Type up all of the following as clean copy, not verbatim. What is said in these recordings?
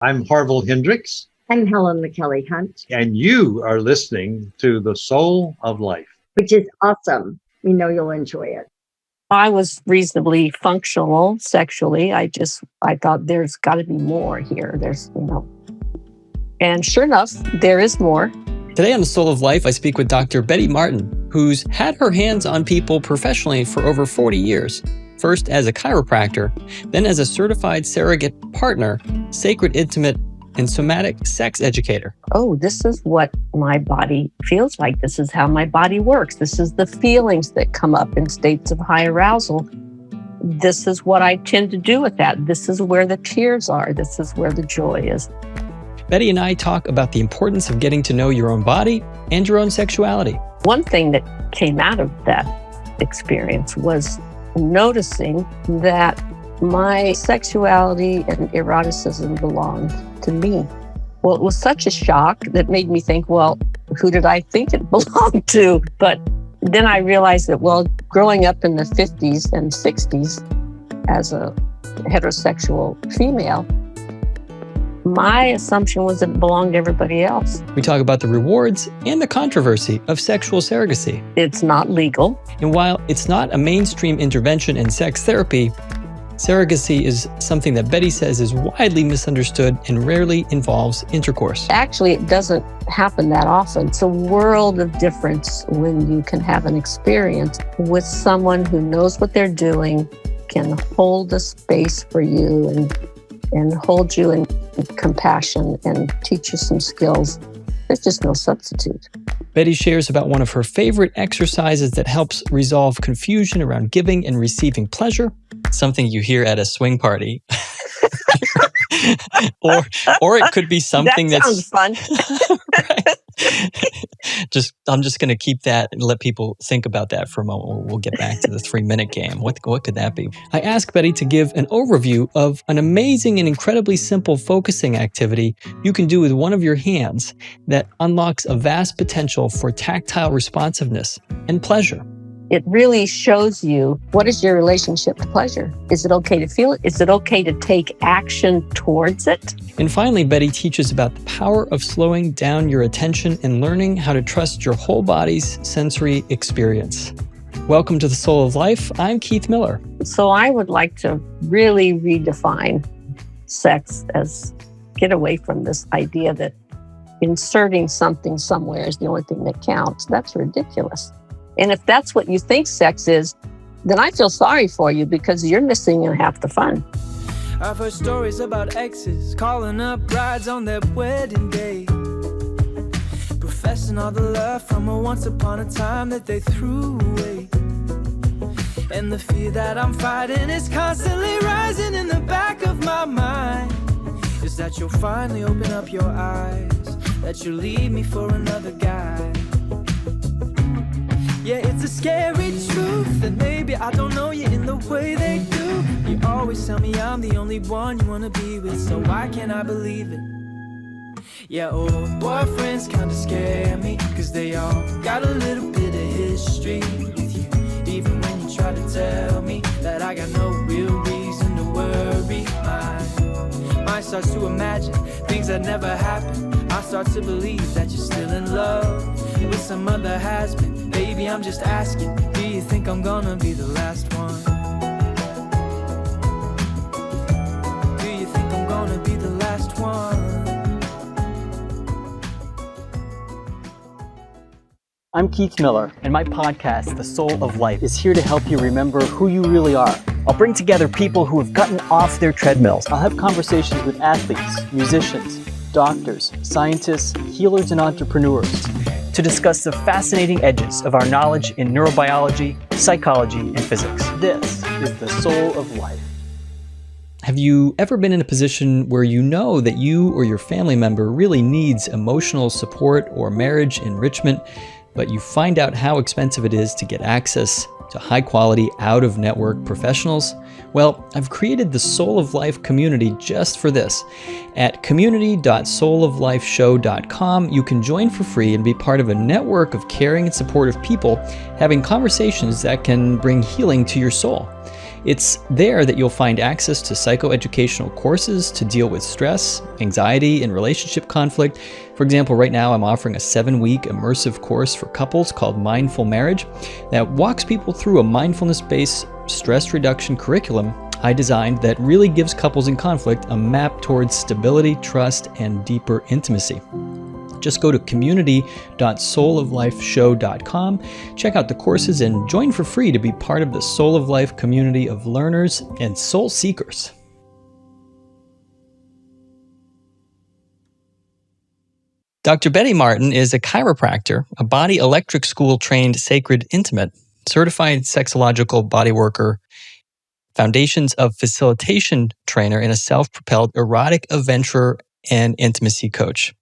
I'm Harville Hendricks, I'm Helen McKelly Hunt, and you are listening to The Soul of Life. which is awesome. We know you'll enjoy it. I was reasonably functional sexually. I thought there's got to be more here. And sure enough, there is more. Today on The Soul of Life, I speak with Dr. Betty Martin, who's had her hands on people professionally for over 40 years. First as a chiropractor, then as a certified surrogate partner, sacred intimate, and somatic sex educator. Oh, this is what my body feels like. This is how my body works. This is the feelings that come up in states of high arousal. This is what I tend to do with that. This is where the tears are. This is where the joy is. Betty and I talk about the importance of getting to know your own body and your own sexuality. One thing that came out of that experience was noticing that my sexuality and eroticism belonged to me. Well, it was such a shock that made me think, well, who did I think it belonged to? But then I realized that, well, growing up in the 50s and 60s as a heterosexual female, my assumption was that it belonged to everybody else. We talk about the rewards and the controversy of sexual surrogacy. It's not legal. And while it's not a mainstream intervention in sex therapy, surrogacy is something that Betty says is widely misunderstood and rarely involves intercourse. Actually, it doesn't happen that often. It's a world of difference when you can have an experience with someone who knows what they're doing, can hold a space for you and hold you in compassion and teach you some skills. There's just no substitute. Betty shares about one of her favorite exercises that helps resolve confusion around giving and receiving pleasure, something you hear at a swing party. or it could be something that sounds fun. Right. I'm just going to keep that and let people think about that for a moment. We'll get back to the 3-minute game. What could that be? I asked Betty to give an overview of an amazing and incredibly simple focusing activity you can do with one of your hands that unlocks a vast potential for tactile responsiveness and pleasure. It really shows you, what is your relationship to pleasure? Is it okay to feel it? Is it okay to take action towards it? And finally, Betty teaches about the power of slowing down your attention and learning how to trust your whole body's sensory experience. Welcome to The Soul of Life. I'm Keith Miller. So I would like to really redefine sex as get away from this idea that inserting something somewhere is the only thing that counts. That's ridiculous. And if that's what you think sex is, then I feel sorry for you because you're missing half the fun. I've heard stories about exes calling up brides on their wedding day, professing all the love from a once upon a time that they threw away. And the fear that I'm fighting is constantly rising in the back of my mind, is that you'll finally open up your eyes, that you'll leave me for another guy. Yeah, it's a scary truth, and maybe I don't know you in the way they do. You always tell me I'm the only one you wanna be with, so why can't I believe it? Yeah, old boyfriends kinda scare me, cause they all got a little bit of history with you. Even when you try to tell me that I got no real reason to worry, my mind starts to imagine things that never happened. I start to believe that you're still in love with some other has-been. Baby, I'm just asking, do you think I'm gonna be the last one? Do you think I'm gonna be the last one? I'm Keith Miller, and my podcast, The Soul of Life, is here to help you remember who you really are. I'll bring together people who have gotten off their treadmills. I'll have conversations with athletes, musicians, doctors, scientists, healers, and entrepreneurs to discuss the fascinating edges of our knowledge in neurobiology, psychology, and physics. This is The Soul of Life. Have you ever been in a position where you know that you or your family member really needs emotional support or marriage enrichment, but you find out how expensive it is to get access to high-quality, out-of-network professionals? Well, I've created the Soul of Life community just for this. At community.souloflifeshow.com, you can join for free and be part of a network of caring and supportive people having conversations that can bring healing to your soul. It's there that you'll find access to psychoeducational courses to deal with stress, anxiety, and relationship conflict. For example, right now I'm offering a 7-week immersive course for couples called Mindful Marriage that walks people through a mindfulness-based stress reduction curriculum I designed that really gives couples in conflict a map towards stability, trust, and deeper intimacy. Just go to community.souloflifeshow.com, check out the courses, and join for free to be part of the Soul of Life community of learners and soul seekers. Dr. Betty Martin is a chiropractor, a body electric school trained sacred intimate, certified sexological body worker, foundations of facilitation trainer, and a self-propelled erotic adventurer and intimacy coach.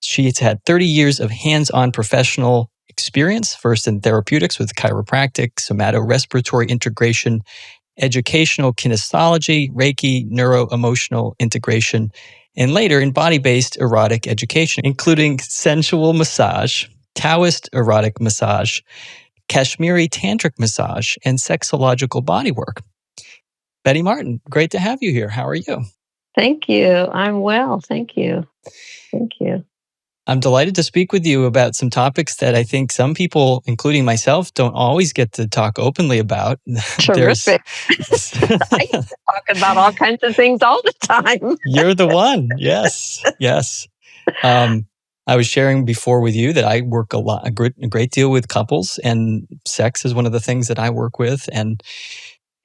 She's had 30 years of hands-on professional experience, first in therapeutics with chiropractic, somato-respiratory integration, educational kinesiology, Reiki, neuro-emotional integration, and later in body-based erotic education, including sensual massage, Taoist erotic massage, Kashmiri tantric massage, and sexological bodywork. Betty Martin, great to have you here. How are you? Thank you. I'm well. Thank you. Thank you. I'm delighted to speak with you about some topics that I think some people, including myself, don't always get to talk openly about. Terrific. I get to talk about all kinds of things all the time. You're the one. Yes. Yes. I was sharing before with you that I work a great deal with couples, and sex is one of the things that I work with. And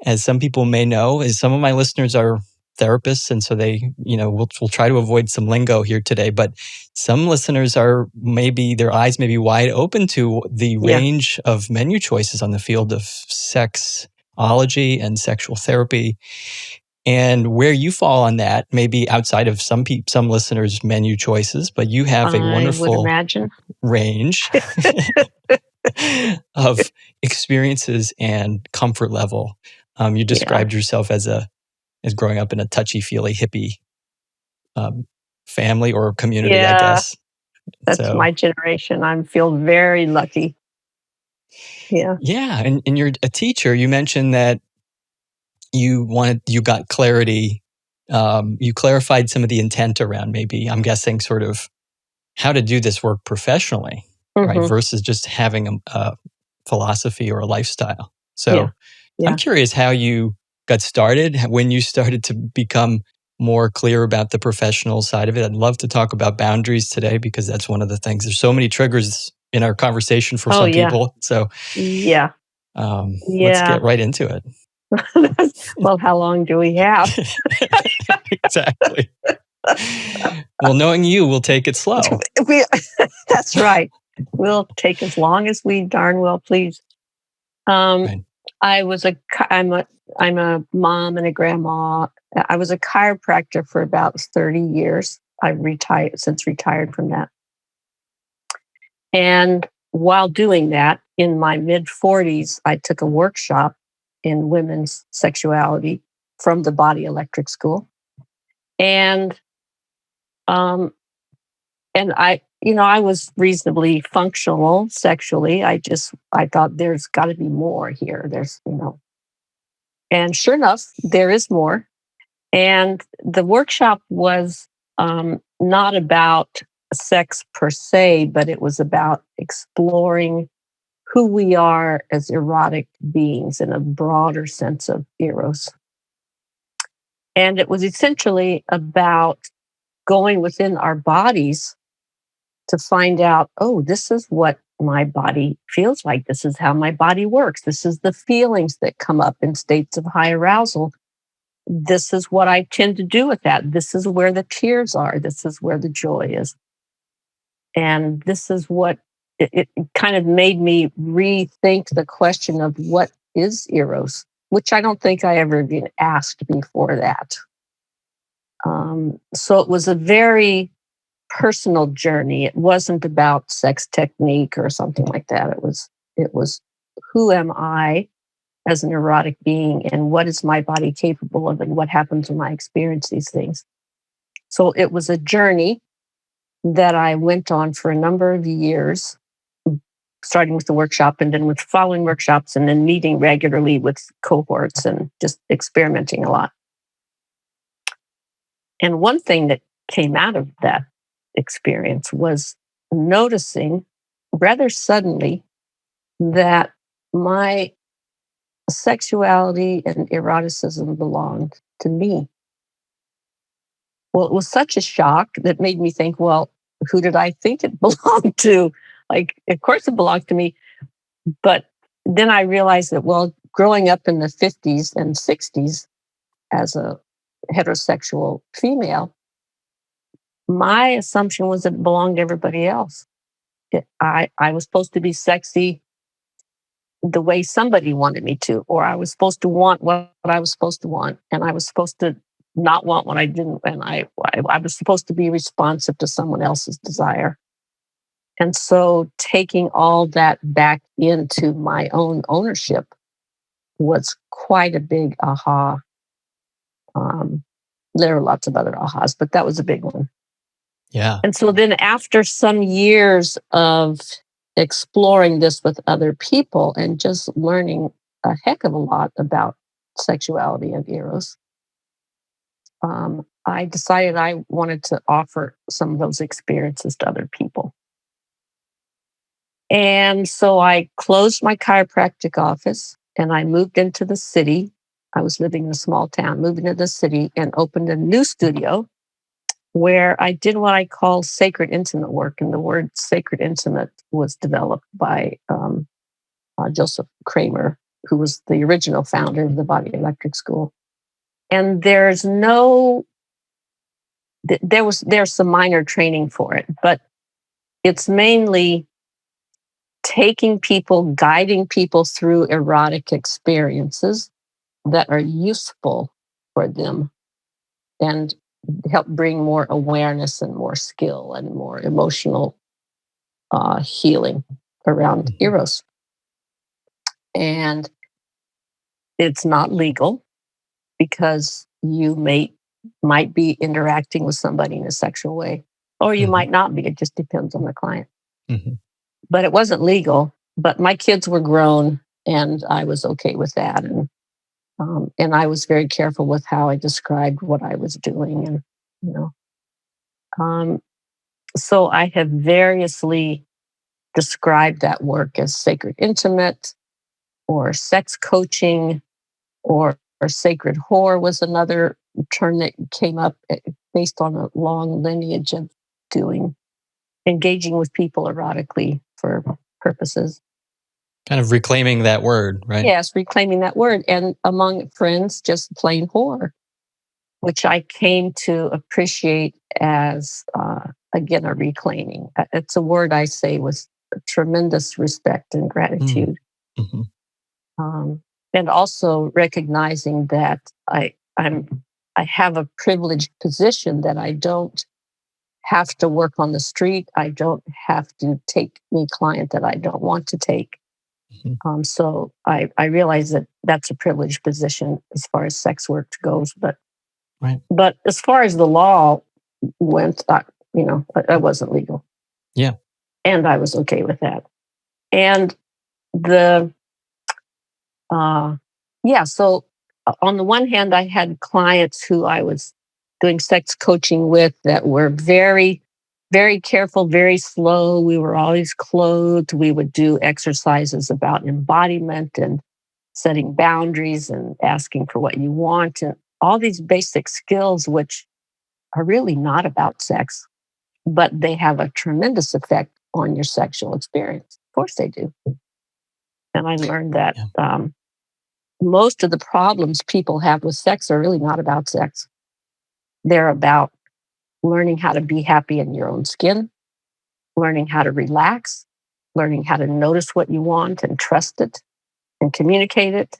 as some people may know, is some of my listeners are therapists, and so they, we'll try to avoid some lingo here today. But some listeners are maybe their eyes may be wide open to the range of menu choices on the field of sexology and sexual therapy. And where you fall on that, maybe outside of some listeners' menu choices, but you have a wonderful range of experiences and comfort level. You described yourself as growing up in a touchy-feely hippie family or community, I guess. That's my generation. I feel very lucky. Yeah. Yeah, and you're a teacher. You mentioned that you got clarity. You clarified some of the intent around maybe, I'm guessing, sort of how to do this work professionally, right? Versus just having a philosophy or a lifestyle. So I'm curious how you got started, when you started to become more clear about the professional side of it. I'd love to talk about boundaries today because that's one of the things. There's so many triggers in our conversation for some people. So let's get right into it. Well, how long do we have? Exactly. Well, knowing you, we'll take it slow. That's right. We'll take as long as we darn well please. Right. I'm a mom and a grandma. I was a chiropractor for about 30 years. I've retired from that. And while doing that, in my mid-40s, I took a workshop in women's sexuality from the Body Electric School. And I was reasonably functional sexually. I thought there's got to be more here. And sure enough, there is more. And the workshop was not about sex per se, but it was about exploring who we are as erotic beings in a broader sense of eros. And it was essentially about going within our bodies to find out, this is what my body feels like. This is how my body works. This is the feelings that come up in states of high arousal. This is what I tend to do with that. This is where the tears are. This is where the joy is. And this is what it kind of made me rethink the question of what is eros, which I don't think I ever been asked before that. So it was a very personal journey. It wasn't about sex technique or something like that. It was who am I as an erotic being, and what is my body capable of, and what happens when I experience these things. So it was a journey that I went on for a number of years, starting with the workshop and then with following workshops and then meeting regularly with cohorts and just experimenting a lot. And one thing that came out of that experience was noticing rather suddenly that my sexuality and eroticism belonged to me. Well, it was such a shock that made me think, well, who did I think it belonged to? Like, of course it belonged to me. But then I realized that, well, growing up in the 50s and 60s as a heterosexual female, my assumption was that it belonged to everybody else. I was supposed to be sexy the way somebody wanted me to, or I was supposed to want what I was supposed to want, and I was supposed to not want what I didn't, and I was supposed to be responsive to someone else's desire. And so taking all that back into my own ownership was quite a big aha. There are lots of other ahas, but that was a big one. Yeah. And so then after some years of exploring this with other people and just learning a heck of a lot about sexuality and eros, I decided I wanted to offer some of those experiences to other people. And so I closed my chiropractic office and I moved into the city. I was living in a small town, moved into the city and opened a new studio where I did what I call sacred intimate work. And the word sacred intimate was developed by Joseph Kramer, who was the original founder of the Body Electric School. And there's some minor training for it, but it's mainly taking people, guiding people through erotic experiences that are useful for them and help bring more awareness and more skill and more emotional healing around eros. And it's not legal because you might be interacting with somebody in a sexual way, or you might not be. It just depends on the client. Mm-hmm. But it wasn't legal. But my kids were grown, and I was okay with that. And I was very careful with how I described what I was doing, and so I have variously described that work as sacred intimate, or sex coaching, or sacred whore was another term that came up based on a long lineage of engaging with people erotically for purposes. Kind of reclaiming that word, right? Yes, reclaiming that word. And among friends, just plain whore, which I came to appreciate as, again, a reclaiming. It's a word I say with tremendous respect and gratitude. Mm-hmm. And also recognizing that I have a privileged position, that I don't have to work on the street. I don't have to take any client that I don't want to take. Mm-hmm. So I realize that that's a privileged position as far as sex work goes. But as far as the law went, it wasn't legal. Yeah. And I was okay with that. And so on the one hand, I had clients who I was doing sex coaching with that were very, very careful, very slow. We were always clothed. We would do exercises about embodiment and setting boundaries and asking for what you want, and all these basic skills, which are really not about sex, but they have a tremendous effect on your sexual experience. Of course they do. And I learned that most of the problems people have with sex are really not about sex. They're about learning how to be happy in your own skin, learning how to relax, learning how to notice what you want and trust it and communicate it,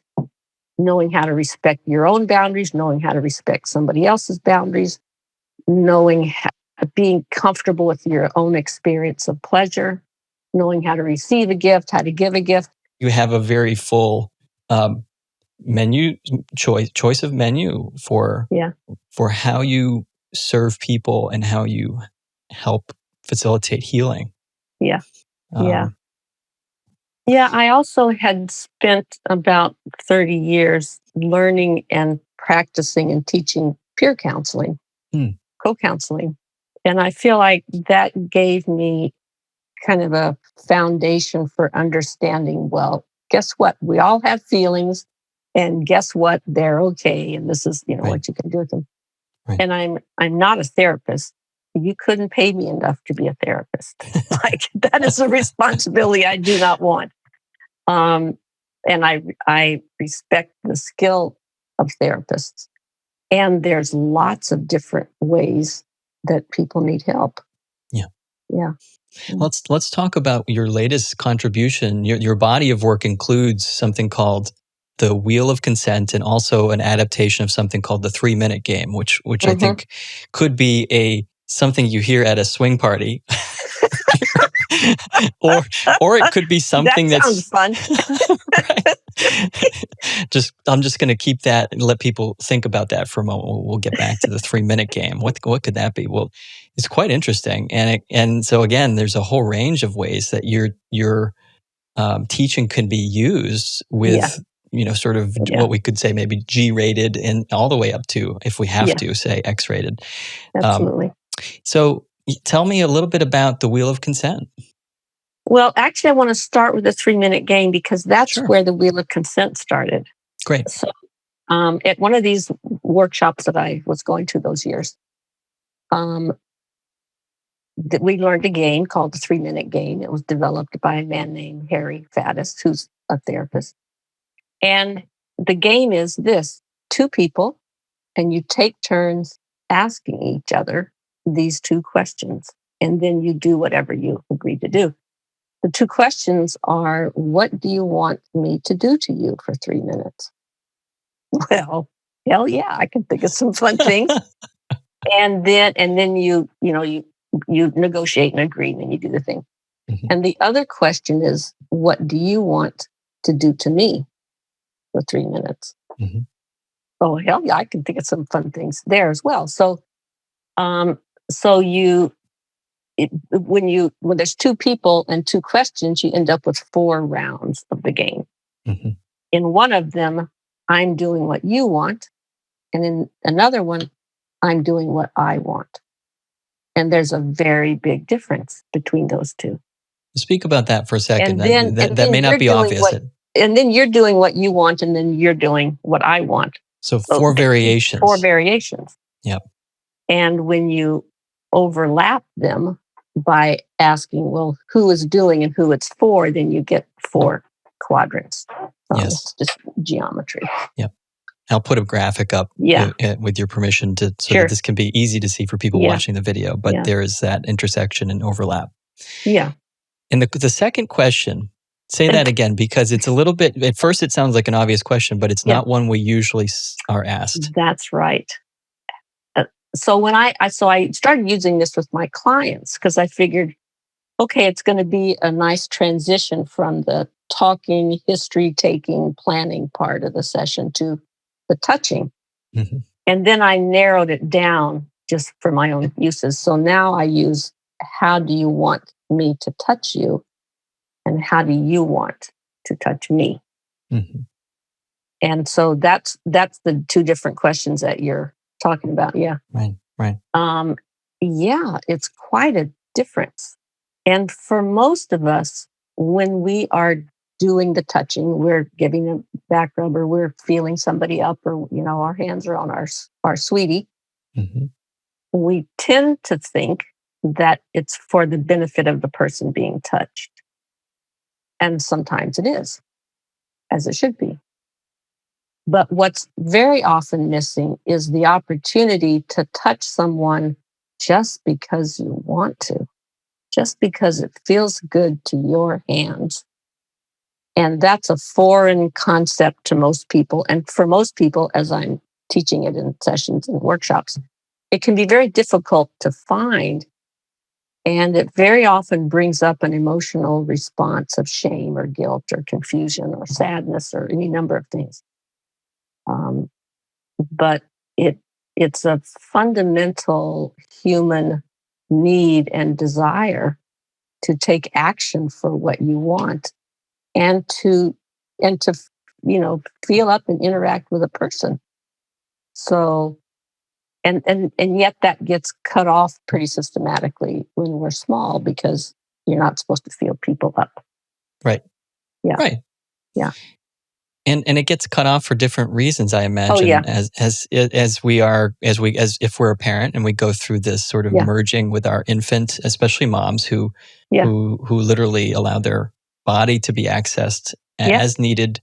knowing how to respect your own boundaries, knowing how to respect somebody else's boundaries, being comfortable with your own experience of pleasure, knowing how to receive a gift, how to give a gift. You have a very full menu choice of menu for how you serve people and how you help facilitate healing. Yeah. Yeah, I also had spent about 30 years learning and practicing and teaching peer counseling, Hmm. co-counseling. And I feel like that gave me kind of a foundation for understanding, well, guess what? We all have feelings, and guess what? They're okay. And this is, Right. what you can do with them. Right. And I'm not a therapist. You couldn't pay me enough to be a therapist. Like, that is a responsibility I do not want. And I respect the skill of therapists. And there's lots of different ways that people need help. Yeah. Yeah. Let's talk about your latest contribution. Your body of work includes something called the Wheel of Consent, and also an adaptation of something called the 3-minute game, which I think could be something you hear at a swing party, or it could be something That sounds fun. right. I'm just going to keep that and let people think about that for a moment. We'll get back to the 3-minute game. What could that be? Well, it's quite interesting, and so again, there's a whole range of ways that your teaching can be used with sort of what we could say maybe G-rated and all the way up to, if we have to say, X-rated. Absolutely. So tell me a little bit about the Wheel of Consent. Well, actually, I want to start with the 3-minute game because that's Sure. where the Wheel of Consent started. Great. So at one of these workshops that I was going to those years, that we learned a game called the 3-minute game. It was developed by a man named Harry Faddis, who's a therapist. And the game is this: 2 people, and you take turns asking each other these 2 questions, and then you do whatever you agree to do. The 2 questions are, what do you want me to do to you for 3 minutes? Well, hell yeah, I can think of some fun things. And then you negotiate and agree, and then you do the thing. Mhm. And the other question is, what do you want to do to me for 3 minutes? Mhm. Oh, hell yeah, I can think of some fun things there as well. So, when there's 2 people and 2 questions, you end up with 4 rounds of the game. Mhm. In one of them, I'm doing what you want, and in another one, I'm doing what I want. And there's a very big difference between those 2. Speak about that for a second. And That then may not you're be doing obvious. and then you're doing what you want, and then you're doing what I want. So 4 variations. 4 variations. Yep. And when you overlap them by asking, well, who is doing and who it's for, then you get 4 quadrants. Yes. It's just geometry. Yep. I'll put a graphic up with your permission so that this can be easy to see for people watching the video, but there is that intersection and overlap. Yeah. And the second question, say that again, because it's a little bit, at first it sounds like an obvious question, but it's not one we usually are asked. That's right. So when I started using this with my clients, because I figured, okay, it's going to be a nice transition from the talking, history taking, planning part of the session to the touching. Mm-hmm. And then I narrowed it down just for my own uses. So now I use, how do you want me to touch you? And how do you want to touch me? Mm-hmm. And so that's the 2 different questions that you're talking about. Yeah. Right. Yeah, it's quite a difference. And for most of us, when we are doing the touching, we're giving a back rub, or we're feeling somebody up, or, our hands are on our sweetie. Mm-hmm. We tend to think that it's for the benefit of the person being touched. And sometimes it is, as it should be. But what's very often missing is the opportunity to touch someone just because you want to, just because it feels good to your hands. And that's a foreign concept to most people. And for most people, as I'm teaching it in sessions and workshops, it can be very difficult to find. And it very often brings up an emotional response of shame or guilt or confusion or sadness or any number of things. But it's a fundamental human need and desire to take action for what you want and to feel up and interact with a person. So and yet that gets cut off pretty systematically when we're small, because you're not supposed to feel people up. Right. Yeah. Right. Yeah. And it gets cut off for different reasons, I imagine. Oh, yeah. As if we're a parent and we go through this sort of Yeah. merging with our infant, especially moms who Yeah. who literally allow their body to be accessed Yeah. as needed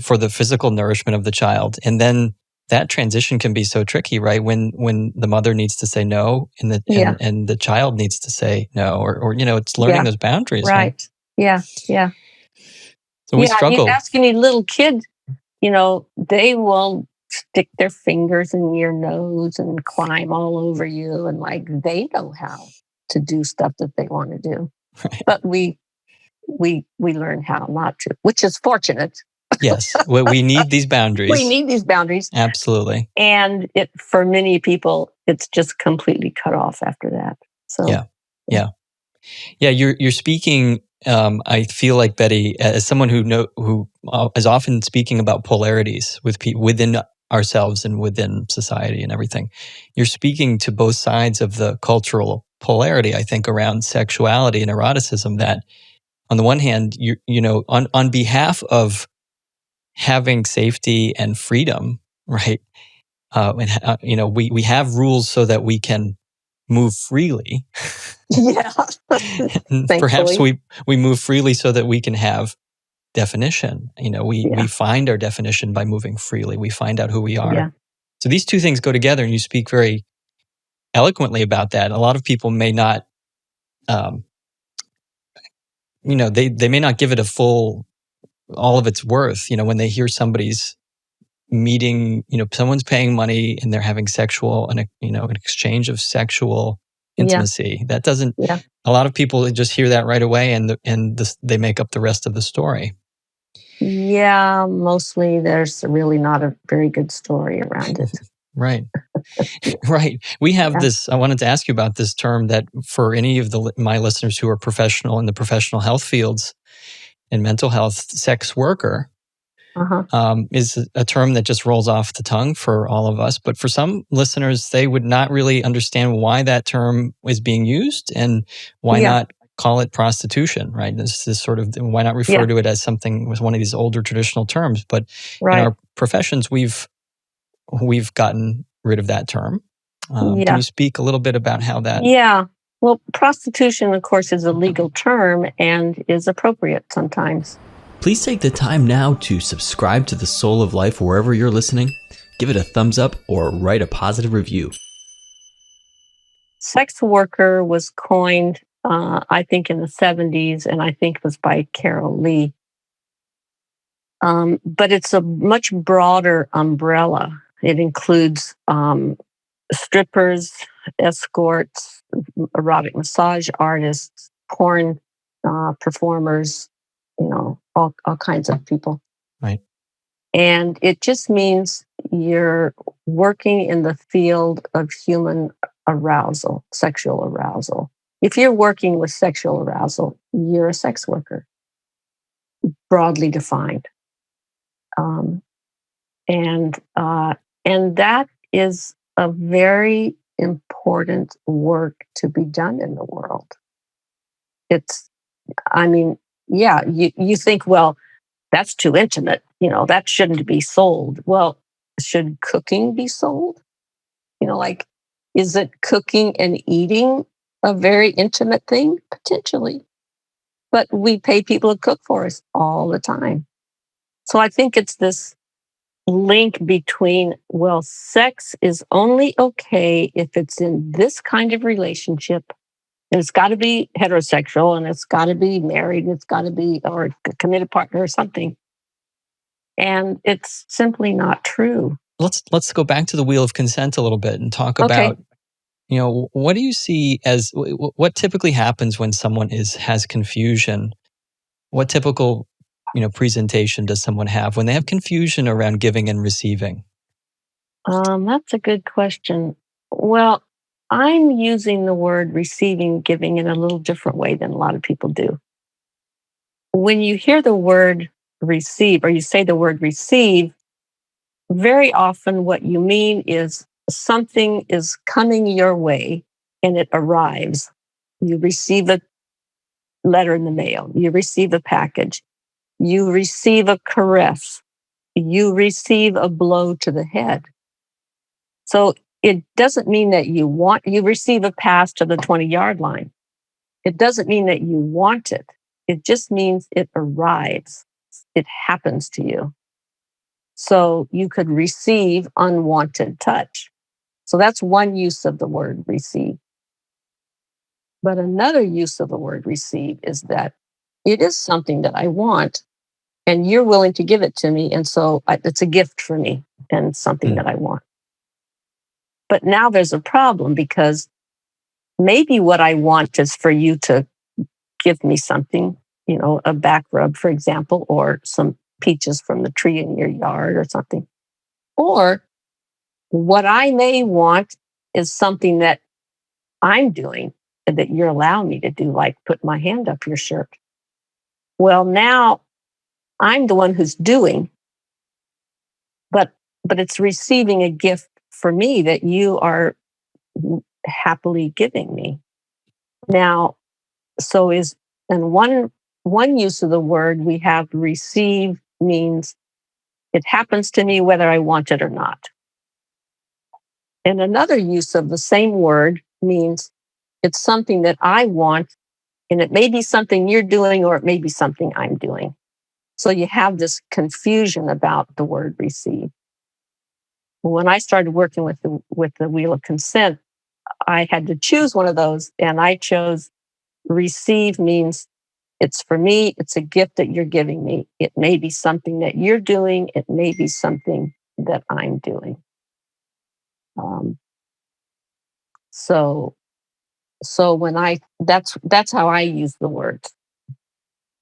for the physical nourishment of the child, and then that transition can be so tricky, right? When the mother needs to say no, and the child needs to say no, or it's learning Yeah. those boundaries, Right. Yeah. Yeah. So we You struggle. ask any little kid, they will stick their fingers in your nose and climb all over you, and like they know how to do stuff that they want to do. Right. But we learn how not to, which is fortunate. Yes, we need these boundaries. We need these boundaries. Absolutely. And for many people, it's just completely cut off after that. So yeah. You're speaking. I feel like, Betty, as someone who is often speaking about polarities with people within ourselves and within society and everything. You're speaking to both sides of the cultural polarity, I think, around sexuality and eroticism. That on the one hand, on behalf of having safety and freedom, right? We have rules so that we can move freely. Yeah. Perhaps we move freely so that we can have definition. We find our definition by moving freely. We find out who we are. Yeah. So these two things go together, and you speak very eloquently about that. A lot of people may not, they may not give it all of its worth, when they hear somebody's meeting, someone's paying money and they're having an exchange of sexual intimacy. That doesn't, a lot of people just hear that right away and they make up the rest of the story. Yeah, mostly there's really not a very good story around it. Right. Right. We have this, I wanted to ask you about this term that for any of my listeners who are professional in the professional health fields and mental health, sex worker is a term that just rolls off the tongue for all of us. But for some listeners, they would not really understand why that term is being used and why not call it prostitution, right? This is sort of, why not refer to it as something with one of these older traditional terms? But in our professions, we've gotten rid of that term. Can you speak a little bit about how that? Yeah. Well, prostitution, of course, is a legal term and is appropriate sometimes. Please take the time now to subscribe to The Soul of Life wherever you're listening. Give it a thumbs up or write a positive review. Sex worker was coined, I think, in the 70s, and I think it was by Carol Lee. But it's a much broader umbrella. It includes strippers, escorts, erotic massage artists, porn performers, all kinds of people. Right. And it just means you're working in the field of human arousal, sexual arousal. If you're working with sexual arousal, you're a sex worker, broadly defined. And that is a very important work to be done in the world. You think, well, that's too intimate. That shouldn't be sold. Well, should cooking be sold? Is it cooking and eating a very intimate thing? Potentially. But we pay people to cook for us all the time. So I think it's this link between, well, sex is only okay if it's in this kind of relationship, and it's got to be heterosexual, and it's got to be married, and it's got to be or a committed partner or something. And it's simply not true. Let's go back to the wheel of consent a little bit and talk about, what do you see as what typically happens when someone has confusion? What typical presentation does someone have when they have confusion around giving and receiving? That's a good question. Well, I'm using the word receiving, giving in a little different way than a lot of people do. when you hear the word receive, or you say the word receive, very often what you mean is something is coming your way and it arrives. You receive a letter in the mail, you receive a package, you receive a caress, you receive a blow to the head. So it doesn't mean that you receive a pass to the 20-yard line. It doesn't mean that you want it. It just means it arrives. It happens to you. So you could receive unwanted touch. So that's one use of the word receive. But another use of the word receive is that it is something that I want, and you're willing to give it to me. And so it's a gift for me and something that I want. But now there's a problem, because maybe what I want is for you to give me something, a back rub, for example, or some peaches from the tree in your yard or something. Or what I may want is something that I'm doing and that you're allowing me to do, like put my hand up your shirt. Well, now I'm the one who's doing, but it's receiving a gift for me that you are happily giving me. Now, and one use of the word we have, receive, means it happens to me whether I want it or not. And another use of the same word means it's something that I want, and it may be something you're doing, or it may be something I'm doing. So you have this confusion about the word receive. When I started working with the Wheel of Consent, I had to choose one of those, and I chose receive means it's for me, it's a gift that you're giving me. It may be something that you're doing, it may be something that I'm doing. So when that's how I use the word.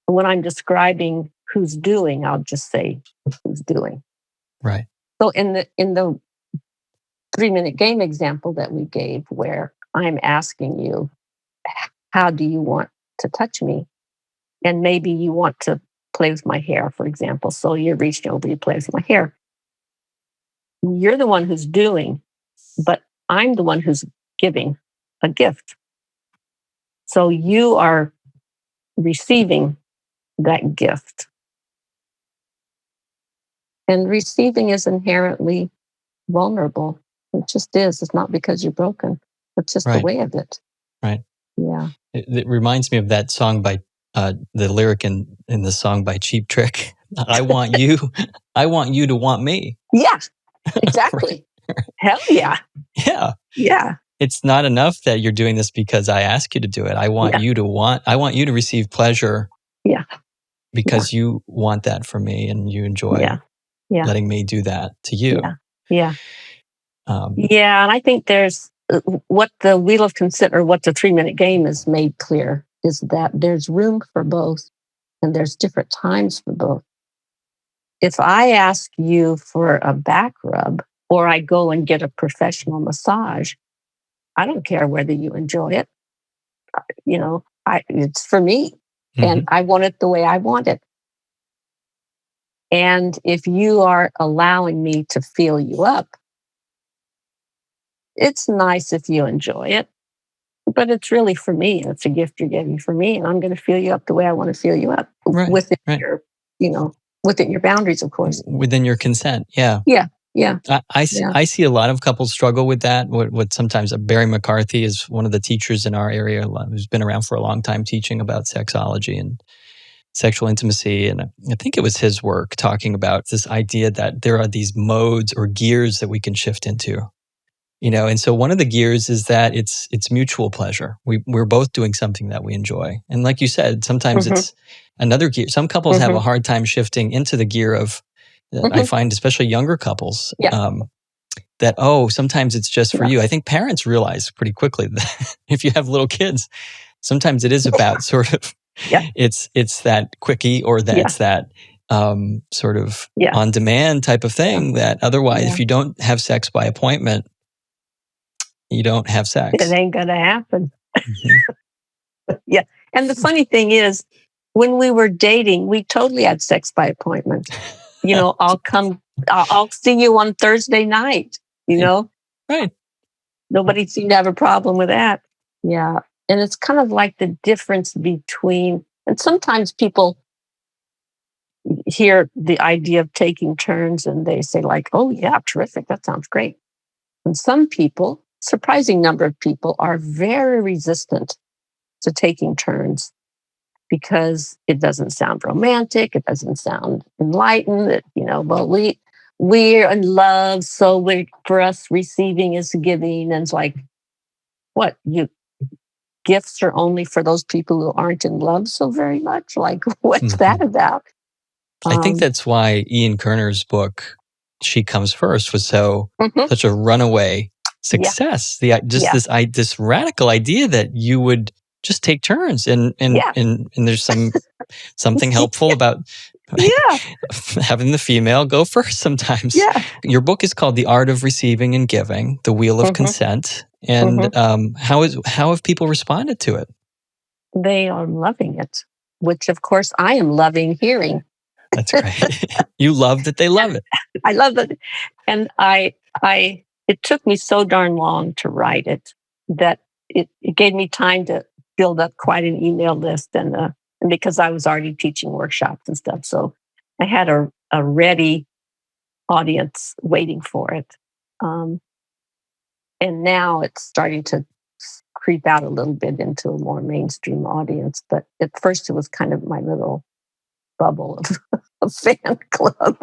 When I'm describing who's doing, I'll just say who's doing. Right. So in the 3-minute game example that we gave, where I'm asking you, how do you want to touch me? And maybe you want to play with my hair, for example. So you're reaching over, you play with my hair. You're the one who's doing, but I'm the one who's giving a gift. So you are receiving that gift. And receiving is inherently vulnerable. It just is. It's not because you're broken. It's just the way of it. Right. Yeah. It reminds me of that song by the lyric in the song by Cheap Trick. I want you to want me. Yeah, exactly. Right. Hell yeah. Yeah. Yeah. It's not enough that you're doing this because I ask you to do it. I want you to receive pleasure. Yeah. Because you want that from me, and you enjoy letting me do that to you. Yeah. And I think there's what the Wheel of Consent, or what the 3-minute game has made clear, is that there's room for both, and there's different times for both. If I ask you for a back rub, or I go and get a professional massage, I don't care whether you enjoy it. It's for me, and I want it the way I want it. And if you are allowing me to fill you up, it's nice if you enjoy it, but it's really for me. It's a gift you're giving for me, and I'm going to fill you up the way I want to fill you up, within your boundaries, of course. Within your consent, yeah. Yeah, yeah. I see a lot of couples struggle with that. What sometimes Barry McCarthy is one of the teachers in our area who's been around for a long time teaching about sexology and sexual intimacy. And I think it was his work talking about this idea that there are these modes or gears that we can shift into. And so one of the gears is that it's mutual pleasure. We're both doing something that we enjoy. And like you said, sometimes it's another gear. Some couples have a hard time shifting into the gear of, I find especially younger couples, that, sometimes it's just for you. I think parents realize pretty quickly that if you have little kids, sometimes it is about sort of, it's that quickie, or that's that sort of on-demand type of thing that otherwise, if you don't have sex by appointment, you don't have sex. It ain't going to happen. Yeah. And the funny thing is, when we were dating, we totally had sex by appointment. I'll see you on Thursday night, Right. Nobody seemed to have a problem with that. Yeah. And it's kind of like the difference between, and sometimes people hear the idea of taking turns and they say like, oh yeah, terrific. That sounds great. And some people, surprising number of people, are very resistant to taking turns because it doesn't sound romantic. It doesn't sound enlightened. We're in love. So for us, receiving is giving. And it's like, what, gifts are only for those people who aren't in love so very much? Like, what's that about? I think that's why Ian Kerner's book, She Comes First, was such a runaway success. This radical idea that you would just take turns and there's something helpful about having the female go first sometimes. Yeah. Your book is called The Art of Receiving and Giving, The Wheel of Consent. And how have people responded to it? They are loving it, which of course I am loving hearing. That's great. You love that they love it. I love it. And it took me so darn long to write it that it gave me time to build up quite an email list. And because I was already teaching workshops and stuff. So I had a ready audience waiting for it. And now it's starting to creep out a little bit into a more mainstream audience. But at first it was kind of my little bubble of a fan club.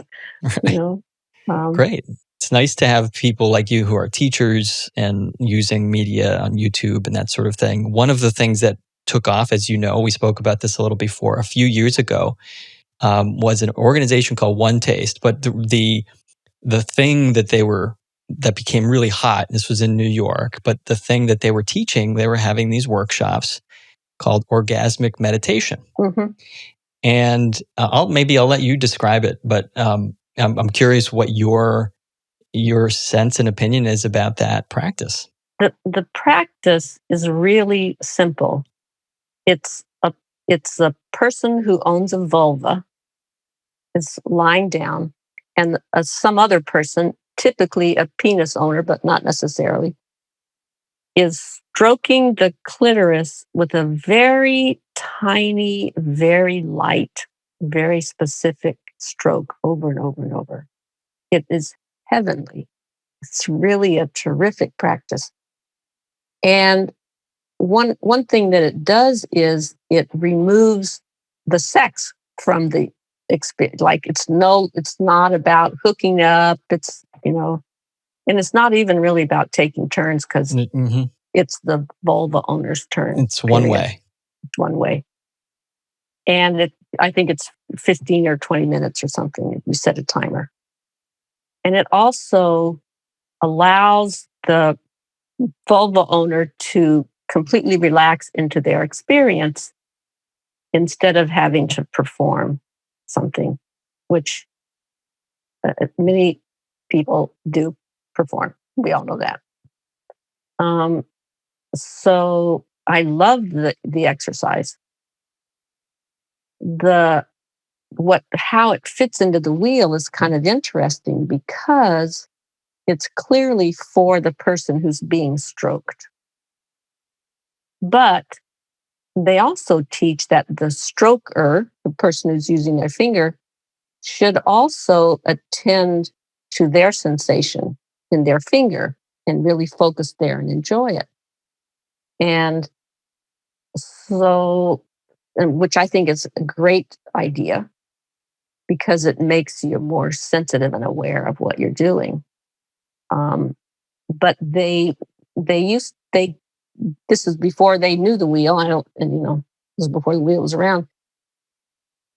Right. Great. It's nice to have people like you who are teachers and using media on YouTube and that sort of thing. One of the things that took off, as you know, we spoke about this a little before, a few years ago, was an organization called One Taste. But the thing that became really hot, this was in New York, but the thing that they were teaching, they were having these workshops called Orgasmic meditation. And I'll let you describe it, but I'm curious what your sense and opinion is about that practice. The practice is really simple. It's a person who owns a vulva is lying down, and some other person, typically a penis owner, but not necessarily, is stroking the clitoris with a very tiny, very light, very specific stroke over and over and over. It is heavenly. It's really a terrific practice. And one thing that it does is it removes the sex from the experience. Like it's not about hooking up. It's, and it's not even really about taking turns because it's the vulva owner's turn. It's one way. It's one way. And I think it's 15 or 20 minutes or something. You set a timer. And it also allows the vulva owner to completely relax into their experience instead of having to perform something, which many people do perform. We all know that. So I love the exercise. How it fits into the wheel is kind of interesting because it's clearly for the person who's being stroked. But they also teach that the stroker, the person who's using their finger, should also attend to their sensation in their finger and really focus there and enjoy it. And so, which I think is a great idea because it makes you more sensitive and aware of what you're doing. But this is before they knew the wheel. This is before the wheel was around.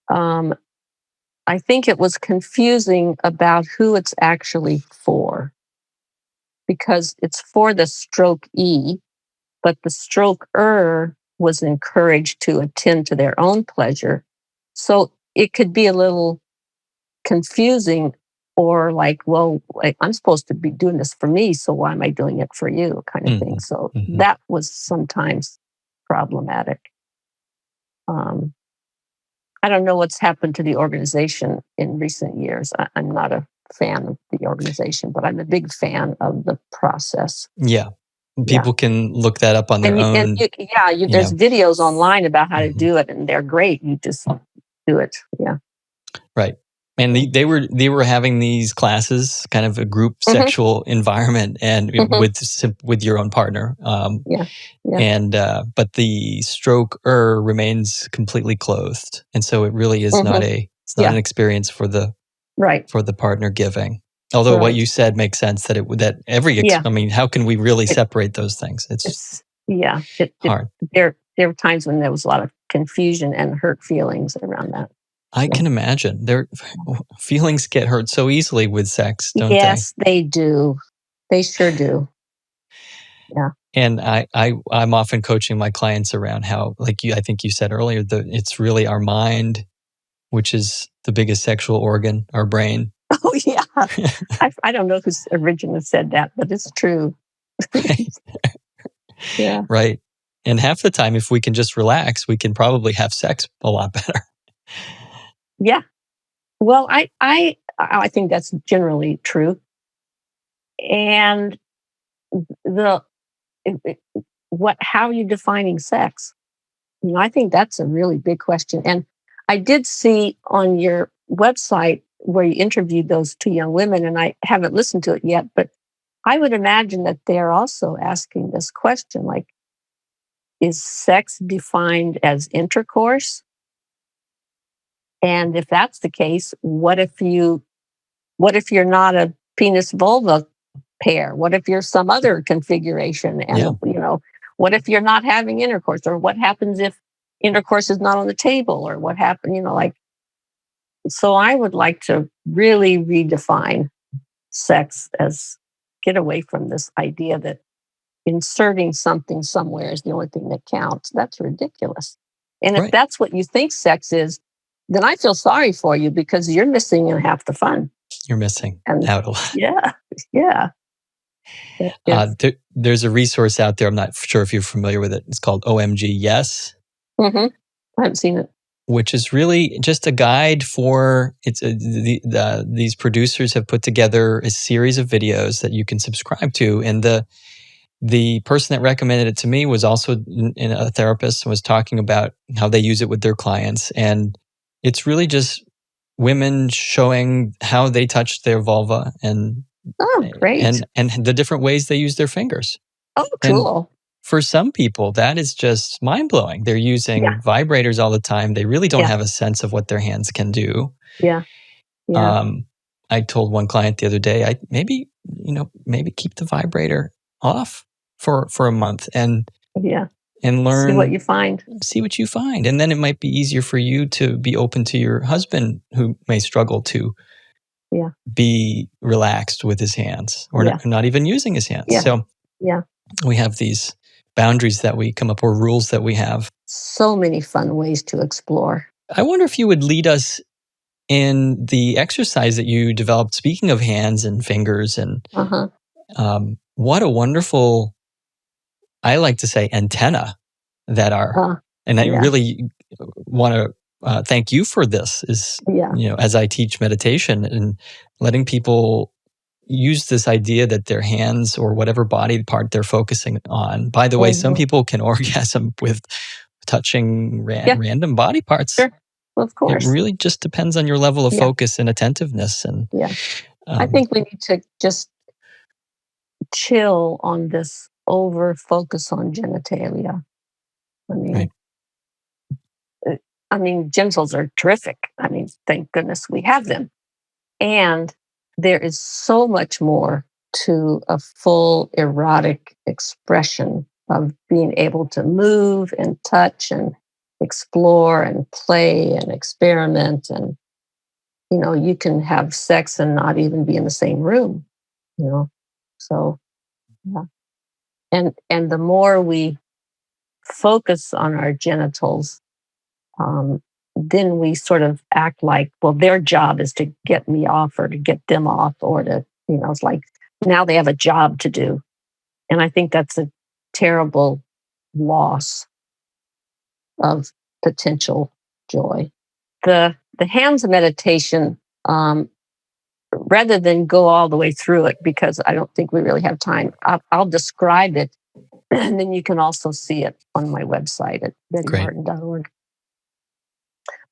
I think it was confusing about who it's actually for, because it's for the stroke-e, but the stroker was encouraged to attend to their own pleasure. So it could be a little confusing, or like, well, I'm supposed to be doing this for me, so why am I doing it for you, kind of thing. So that was sometimes problematic. I don't know what's happened to the organization in recent years. I'm not a fan of the organization, but I'm a big fan of the process. Yeah. Yeah. People can look that up on their own. There's videos online about how to Mhm. do it, and they're great. You just do it. Yeah. Right. And they were having these classes, kind of a group sexual environment, and with your own partner. Yeah. And but the stroker remains completely clothed, and so it really is not an experience for the partner giving. Although what you said makes sense, that I mean, how can we really separate those things? It's hard. There were times when there was a lot of confusion and hurt feelings around that. I can imagine. Their feelings get hurt so easily with sex, don't they? Yes, they do. They sure do. Yeah. And I'm often coaching my clients around how, like I think you said earlier, it's really our mind, which is the biggest sexual organ, our brain. Oh yeah. I don't know who's originally said that, but it's true. Right. Yeah. Right. And half the time, if we can just relax, we can probably have sex a lot better. Yeah. Well, I think that's generally true. And how are you defining sex? I think that's a really big question. And I did see on your website where you interviewed those two young women, and I haven't listened to it yet, but I would imagine that they're also asking this question, like, is sex defined as intercourse? And if that's the case, what if you're not a penis vulva pair? What if you're some other configuration? And what if you're not having intercourse? Or what happens if intercourse is not on the table? Or what happened? So I would like to really redefine sex as get away from this idea that inserting something somewhere is the only thing that counts. That's ridiculous. And if that's what you think sex is, then I feel sorry for you because you're missing half the fun. You're missing out a lot. Yeah. Yeah. There's a resource out there. I'm not sure if you're familiar with it. It's called OMG Yes. Mm-hmm. I haven't seen it. Which is really just a guide for these producers have put together a series of videos that you can subscribe to, and the person that recommended it to me was also a therapist and was talking about how they use it with their clients, and it's really just women showing how they touch their vulva and great, and the different ways they use their fingers. Oh, cool. And for some people, that is just mind-blowing. They're using vibrators all the time. They really don't have a sense of what their hands can do. Yeah. I told one client the other day, maybe keep the vibrator off for a month and learn. See what you find. See what you find. And then it might be easier for you to be open to your husband who may struggle to be relaxed with his hands or not even using his hands. So we have these boundaries that we come up, or rules that we have. So many fun ways to explore. I wonder if you would lead us in the exercise that you developed, speaking of hands and fingers, and what a wonderful, I like to say, antenna that are, and I really want to thank you for this, as I teach meditation and letting people use this idea that their hands or whatever body part they're focusing on. By the way, some people can orgasm with touching random body parts. Sure. Well, of course. It really just depends on your level of focus and attentiveness. And I think we need to just chill on this over focus on genitalia. I mean, genitals are terrific. I mean, thank goodness we have them. And there is so much more to a full erotic expression of being able to move and touch and explore and play and experiment. And, you can have sex and not even be in the same room, So, And the more we focus on our genitals, then we sort of act like, well, their job is to get me off or to get them off, or to, it's like now they have a job to do. And I think that's a terrible loss of potential joy. the hands meditation, rather than go all the way through it, because I don't think we really have time, I'll describe it, and then you can also see it on my website at bettymartin.org.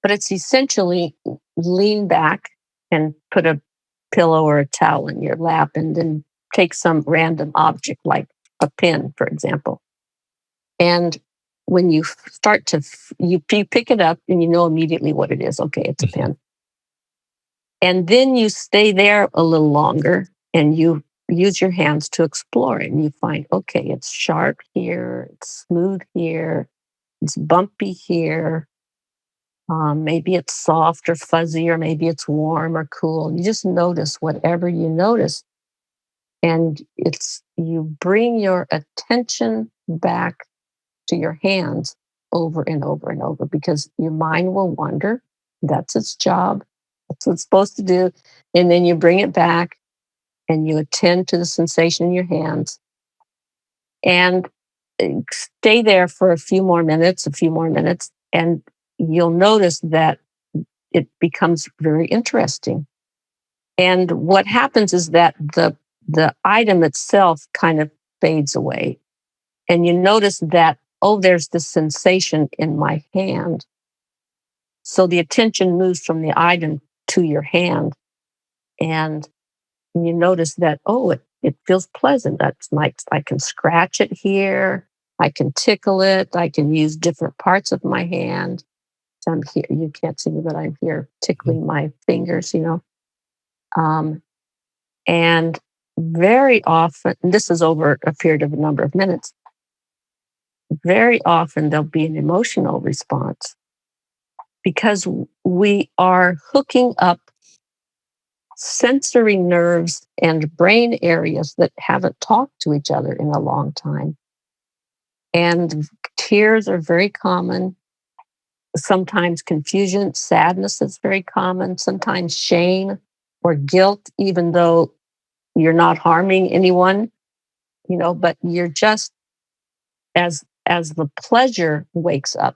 But it's essentially lean back and put a pillow or a towel in your lap, and then take some random object like a pen, for example. And when you start to, you pick it up and you know immediately what it is. Okay, it's a pen. And then you stay there a little longer and you use your hands to explore it. And you find, okay, it's sharp here, it's smooth here, it's bumpy here. Maybe it's soft or fuzzy, or maybe it's warm or cool. You just notice whatever you notice. And you bring your attention back to your hands over and over and over, because your mind will wander. That's its job. That's what it's supposed to do. And then you bring it back and you attend to the sensation in your hands and stay there for a few more minutes, and you'll notice that it becomes very interesting. And what happens is that the item itself kind of fades away. And you notice that, oh, there's this sensation in my hand. So the attention moves from the item to your hand. And you notice that, oh, it feels pleasant. That's nice. I can scratch it here. I can tickle it. I can use different parts of my hand. So I'm here. You can't see me, but I'm here tickling my fingers, and very often, this is over a period of a number of minutes, very often there'll be an emotional response, because we are hooking up sensory nerves and brain areas that haven't talked to each other in a long time. And tears are very common. Sometimes confusion, sadness is very common. Sometimes shame or guilt, even though you're not harming anyone, but you're just, as the pleasure wakes up,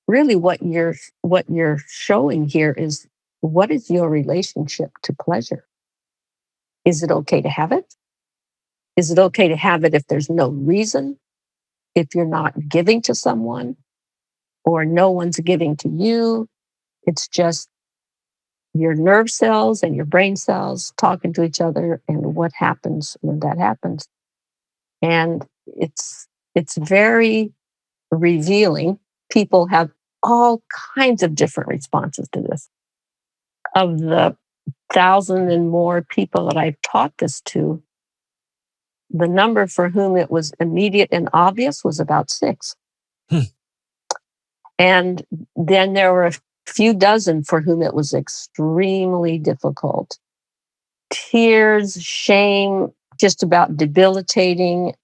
really what you're showing here is, what is your relationship to pleasure? Is it okay to have it? Is it okay to have it if there's no reason? If you're not giving to someone, or no one's giving to you, it's just your nerve cells and your brain cells talking to each other, and what happens when that happens. And it's very revealing. People have all kinds of different responses to this. Of the 1,000 and more people that I've taught this to, the number for whom it was immediate and obvious was about 6. And then there were a few dozen for whom it was extremely difficult. Tears, shame, just about debilitating,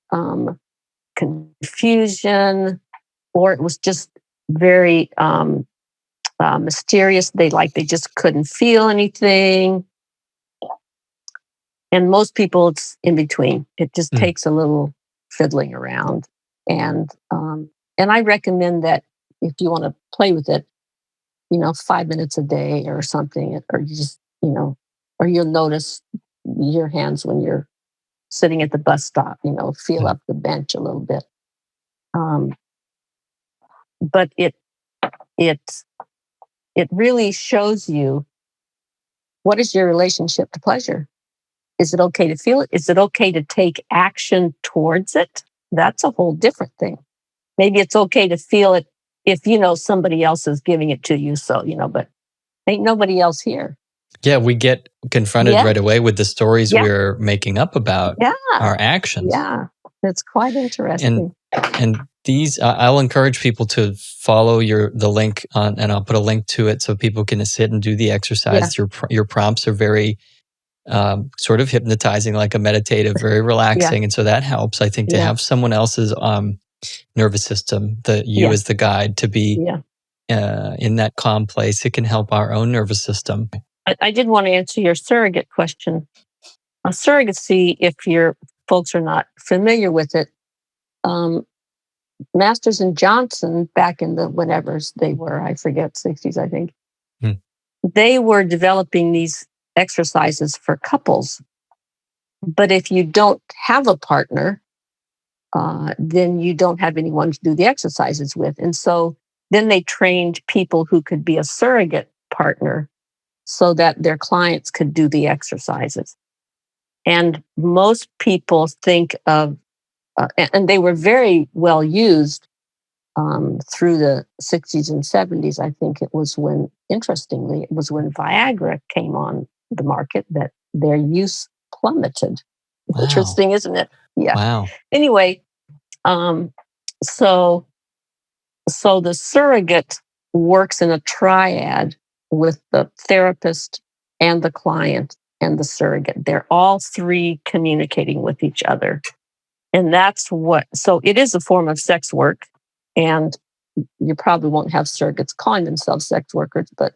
confusion, or it was just very mysterious. They just couldn't feel anything. And most people, it's in between. It just takes a little fiddling around. And I recommend that if you want to play with it, 5 minutes a day or something, or you just, or you'll notice your hands when you're sitting at the bus stop, feel up the bench a little bit. But it really shows you, what is your relationship to pleasure? Is it okay to feel it? Is it okay to take action towards it? That's a whole different thing. Maybe it's okay to feel it if somebody else is giving it to you. So, but ain't nobody else here. Yeah, we get confronted right away with the stories we're making up about our actions. Yeah, it's quite interesting. And these, I'll encourage people to follow the link on, and I'll put a link to it so people can sit and do the exercise. Yeah. Your prompts are very sort of hypnotizing, like a meditative, very relaxing, and so that helps. I think to have someone else's nervous system, you as the guide, to be in that calm place, it can help our own nervous system. I did want to answer your surrogate question. Surrogacy, if your folks are not familiar with it, Masters and Johnson, back in the whenevers they were, I forget, 60s, I think, they were developing these exercises for couples. But if you don't have a partner, then you don't have anyone to do the exercises with. And so then they trained people who could be a surrogate partner so that their clients could do the exercises. And most people think of, and they were very well used through the 60s and 70s. I think it was when, interestingly, it was when Viagra came on the market that their use plummeted. Wow. Interesting, isn't it? Yeah. Wow. Anyway, so the surrogate works in a triad with the therapist and the client and the surrogate. They're all three communicating with each other. And that's so it is a form of sex work. And you probably won't have surrogates calling themselves sex workers, but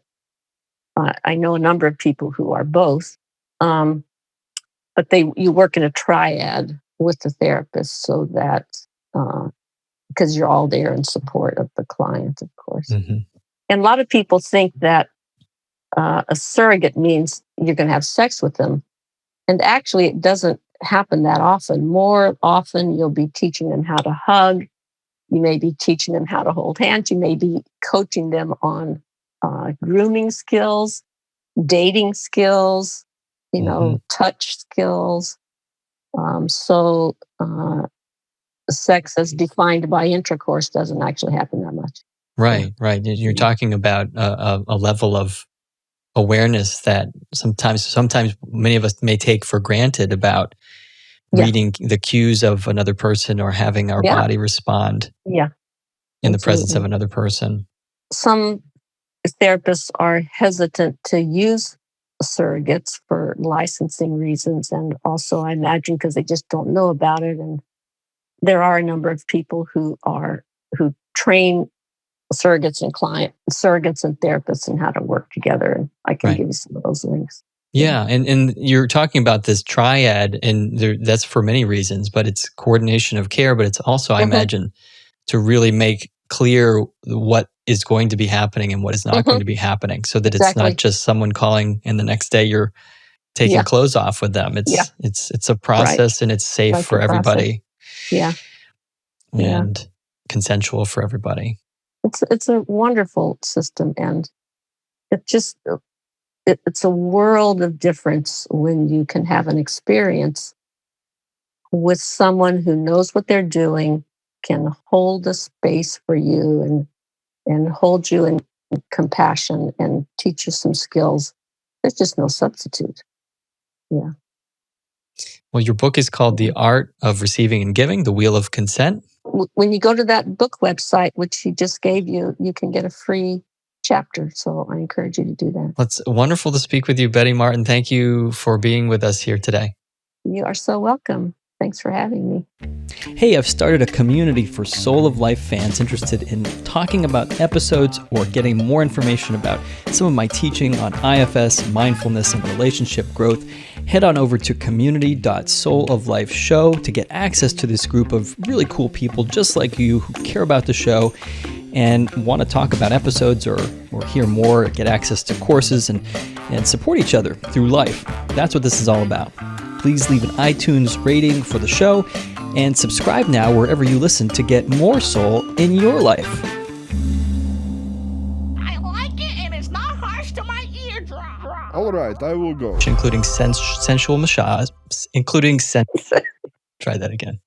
I know a number of people who are both. But you work in a triad with the therapist so that, because you're all there in support of the client, of course. And a lot of people think that a surrogate means you're going to have sex with them. And actually, it doesn't happen that often. More often, you'll be teaching them how to hug. You may be teaching them how to hold hands. You may be coaching them on grooming skills, dating skills, touch skills. So sex as defined by intercourse doesn't actually happen that much. Right. You're talking about a level of awareness that sometimes many of us may take for granted about reading the cues of another person or having our body respond in the presence of another person. Some therapists are hesitant to use surrogates for licensing reasons, and also I imagine because they just don't know about it. And there are a number of people who train surrogates and therapists and how to work together. And I can give you some of those links. Yeah, and you're talking about this triad, and that's for many reasons, but it's coordination of care, but it's also, I imagine, to really make clear what is going to be happening and what is not going to be happening, so that it's not just someone calling and the next day you're taking clothes off with them. It's a process, and it's safe for everybody. And consensual for everybody. It's a wonderful system, and it's a world of difference when you can have an experience with someone who knows what they're doing, can hold a space for you and hold you in compassion and teach you some skills. There's just no substitute. Yeah. Well, your book is called The Art of Receiving and Giving, The Wheel of Consent. When you go to that book website, which he just gave you, you can get a free chapter. So I encourage you to do that. It's wonderful to speak with you, Betty Martin. Thank you for being with us here today. You are so welcome. Thanks for having me. Hey, I've started a community for Soul of Life fans interested in talking about episodes or getting more information about some of my teaching on IFS, mindfulness, and relationship growth. Head on over to community.souloflifeshow to get access to this group of really cool people just like you who care about the show and want to talk about episodes or hear more, get access to courses and support each other through life. That's what this is all about. Please leave an iTunes rating for the show and subscribe now wherever you listen to get more soul in your life. I like it and it's not harsh to my eardrum. All right, I will go. Including sensual massage, try that again.